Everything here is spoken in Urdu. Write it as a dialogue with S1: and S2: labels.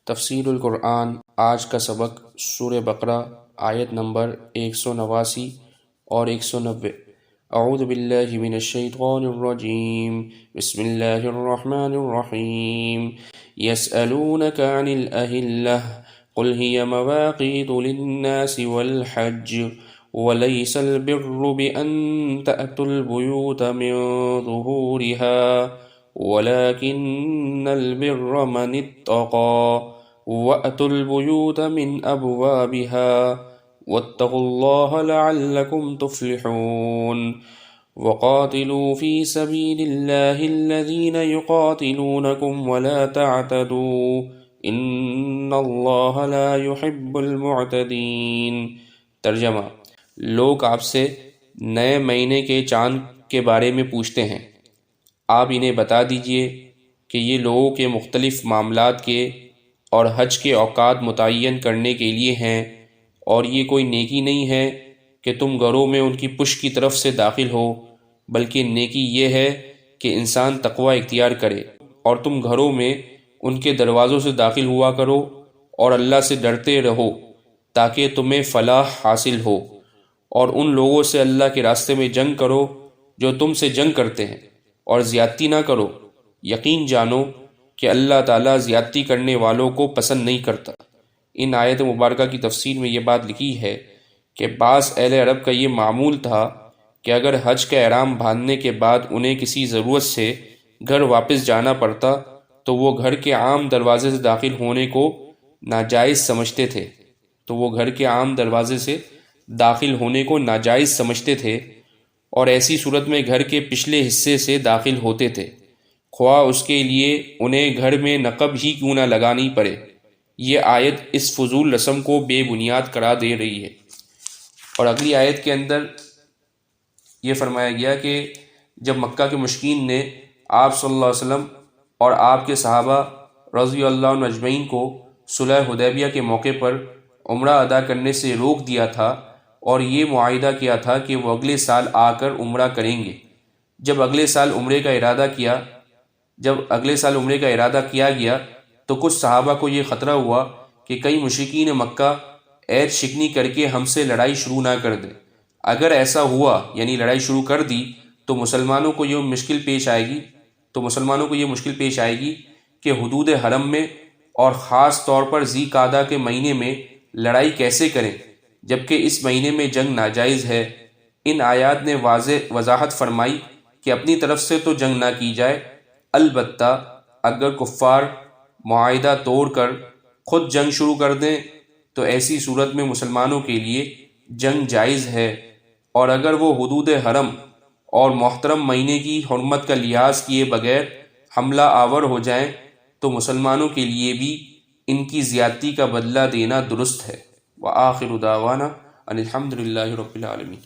S1: تفسیر القرآن آج کا سبق سورہ بقرہ آیت نمبر 189 اور 190۔ اعوذ باللہ من الشیطان الرجیم، بسم اللہ الرحمن الرحیم۔ یسألونک عن الأہلة قل هي مواقیت للناس والحج وليس البر بأن تأتوا البيوت من ظهورها ولكن البر من اتقى وأتوا البيوت من أبوابها واتقوا الله لعلكم تفلحون وقاتلوا في سبيل الله الذين يقاتلونكم ولا تعتدوا إن الله لا يحب المعتدين۔ ترجمہ: لوگ آپ سے نئے مہینے کے چاند کے بارے میں پوچھتے ہیں، آپ انہیں بتا دیجئے کہ یہ لوگوں کے مختلف معاملات کے اور حج کے اوقات متعین کرنے کے لیے ہیں، اور یہ کوئی نیکی نہیں ہے کہ تم گھروں میں ان کی پشت کی طرف سے داخل ہو، بلکہ نیکی یہ ہے کہ انسان تقوی اختیار کرے اور تم گھروں میں ان کے دروازوں سے داخل ہوا کرو اور اللہ سے ڈرتے رہو تاکہ تمہیں فلاح حاصل ہو، اور ان لوگوں سے اللہ کے راستے میں جنگ کرو جو تم سے جنگ کرتے ہیں، اور زیادتی نہ کرو، یقین جانو کہ اللہ تعالیٰ زیادتی کرنے والوں کو پسند نہیں کرتا۔ ان آیت مبارکہ کی تفسیر میں یہ بات لکھی ہے کہ بعض اہل عرب کا یہ معمول تھا کہ اگر حج کا احرام باندھنے کے بعد انہیں کسی ضرورت سے گھر واپس جانا پڑتا تو وہ گھر کے عام دروازے سے داخل ہونے کو ناجائز سمجھتے تھے اور ایسی صورت میں گھر کے پچھلے حصے سے داخل ہوتے تھے، خواہ اس کے لیے انہیں گھر میں نقب ہی کیوں نہ لگانی پڑے۔ یہ آیت اس فضول رسم کو بے بنیاد قرار دے رہی ہے۔ اور اگلی آیت کے اندر یہ فرمایا گیا کہ جب مکہ کے مشرکین نے آپ صلی اللہ علیہ وسلم اور آپ کے صحابہ رضی اللہ عنہ اجمعین کو صلح حدیبیہ کے موقع پر عمرہ ادا کرنے سے روک دیا تھا اور یہ معاہدہ کیا تھا کہ وہ اگلے سال آ کر عمرہ کریں گے، جب اگلے سال عمرے کا ارادہ کیا گیا تو کچھ صحابہ کو یہ خطرہ ہوا کہ کئی مشرکین مکہ عہد شکنی کر کے ہم سے لڑائی شروع نہ کر دیں۔ اگر ایسا ہوا، یعنی لڑائی شروع کر دی، تو مسلمانوں کو یہ مشکل پیش آئے گی کہ حدود حرم میں اور خاص طور پر ذی قعدہ کے مہینے میں لڑائی کیسے کریں جبکہ اس مہینے میں جنگ ناجائز ہے۔ ان آیات نے وضاحت فرمائی کہ اپنی طرف سے تو جنگ نہ کی جائے، البتہ اگر کفار معاہدہ توڑ کر خود جنگ شروع کر دیں تو ایسی صورت میں مسلمانوں کے لیے جنگ جائز ہے، اور اگر وہ حدود حرم اور محترم مہینے کی حرمت کا لحاظ کیے بغیر حملہ آور ہو جائیں تو مسلمانوں کے لیے بھی ان کی زیادتی کا بدلہ دینا درست ہے۔ وآخر دعوانا ان الحمد للہ رب العالمین۔